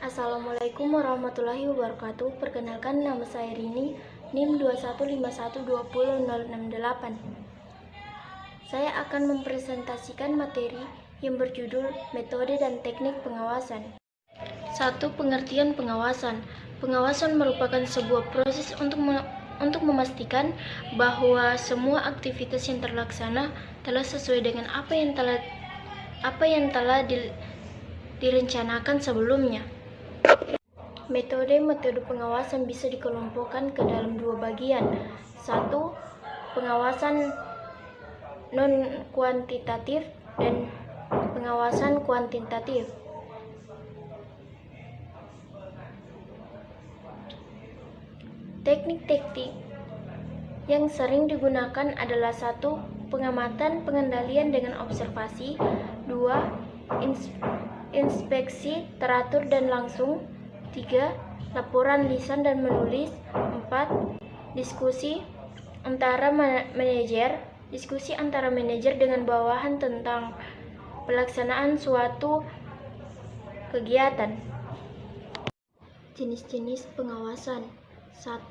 Assalamualaikum warahmatullahi wabarakatuh. Perkenalkan, nama saya Rini, NIM 21512068. Saya akan mempresentasikan materi yang berjudul Metode dan Teknik Pengawasan. 1. Pengertian pengawasan. Pengawasan merupakan sebuah proses untuk memastikan bahwa semua aktivitas yang terlaksana telah sesuai dengan apa yang telah direncanakan sebelumnya. Metode pengawasan bisa dikelompokkan ke dalam dua bagian. 1. Pengawasan non-kuantitatif dan pengawasan kuantitatif. Teknik-teknik yang sering digunakan adalah 1. Pengamatan pengendalian dengan observasi. 2. Inspeksi teratur dan langsung. 3. Laporan lisan dan menulis. 4. Diskusi antara manajer dengan bawahan tentang pelaksanaan suatu kegiatan. Jenis-jenis pengawasan. 1.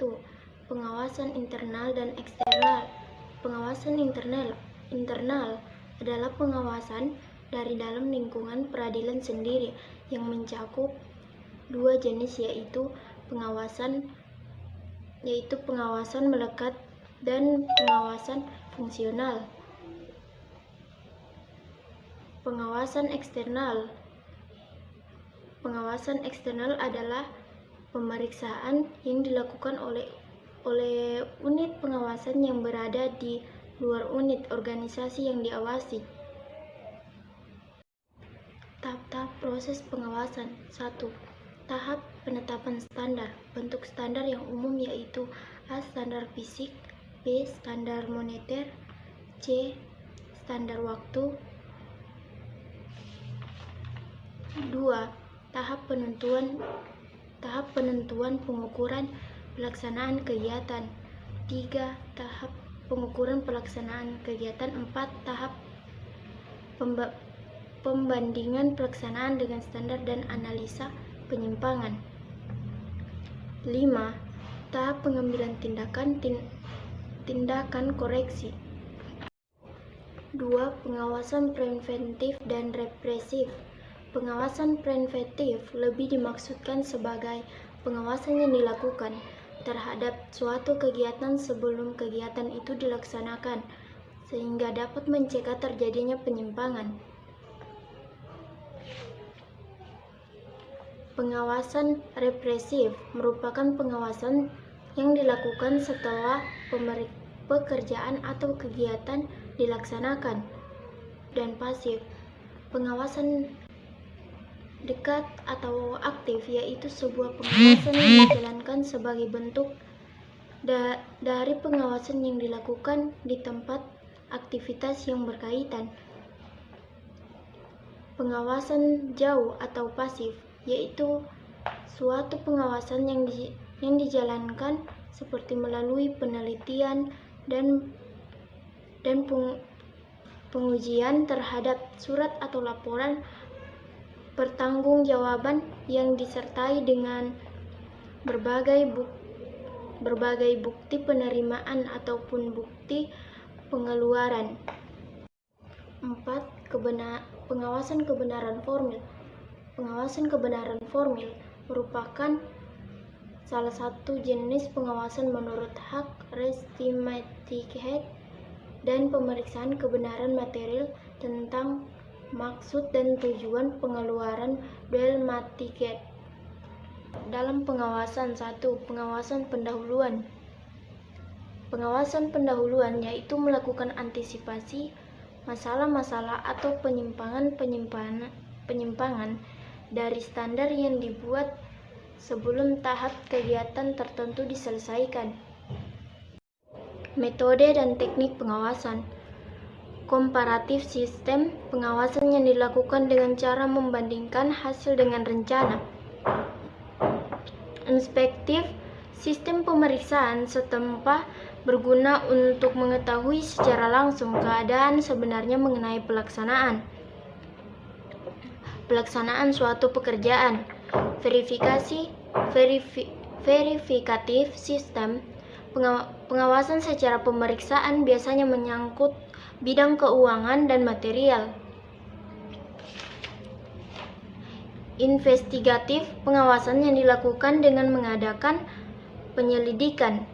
Pengawasan internal dan eksternal. Pengawasan internal adalah pengawasan dari dalam lingkungan peradilan sendiri yang mencakup dua jenis, yaitu pengawasan melekat dan pengawasan fungsional. Pengawasan eksternal adalah pemeriksaan yang dilakukan oleh unit pengawasan yang berada di luar unit organisasi yang diawasi. Tahap proses pengawasan. 1. Tahap penetapan standar. Bentuk standar yang umum yaitu A. Standar fisik, B. Standar moneter, C. Standar waktu. 2. Tahap penentuan pengukuran pelaksanaan kegiatan. 3. Tahap pengukuran pelaksanaan kegiatan. 4. Tahap pembandingan pelaksanaan dengan standar dan analisa penyimpangan. 5. Tahap pengambilan tindakan koreksi. 2. Pengawasan preventif dan represif. Pengawasan preventif lebih dimaksudkan sebagai pengawasan yang dilakukan terhadap suatu kegiatan sebelum kegiatan itu dilaksanakan, sehingga dapat mencegah terjadinya penyimpangan. Pengawasan represif merupakan pengawasan yang dilakukan setelah pekerjaan atau kegiatan dilaksanakan. Dan pasif, pengawasan dekat atau aktif, yaitu sebuah pengawasan yang dijalankan sebagai bentuk dari pengawasan yang dilakukan di tempat aktivitas yang berkaitan. Pengawasan jauh atau pasif yaitu suatu pengawasan yang dijalankan seperti melalui penelitian dan pengujian terhadap surat atau laporan pertanggungjawaban yang disertai dengan berbagai bukti penerimaan ataupun bukti pengeluaran. 4. Pengawasan kebenaran formil. Pengawasan kebenaran formil merupakan salah satu jenis pengawasan menurut hak res judicata dan pemeriksaan kebenaran material tentang maksud dan tujuan pengeluaran duel matiket. Dalam pengawasan. 1. Pengawasan pendahuluan. Pengawasan pendahuluan yaitu melakukan antisipasi masalah-masalah atau penyimpangan dari standar yang dibuat sebelum tahap kegiatan tertentu diselesaikan. Metode dan teknik pengawasan. Komparatif sistem pengawasan yang dilakukan dengan cara membandingkan hasil dengan rencana. Inspektif sistem pemeriksaan setempat berguna untuk mengetahui secara langsung keadaan sebenarnya mengenai pelaksanaan suatu pekerjaan. Verifikatif sistem. Pengawasan secara pemeriksaan biasanya menyangkut bidang keuangan dan material. Investigatif, pengawasan yang dilakukan dengan mengadakan penyelidikan,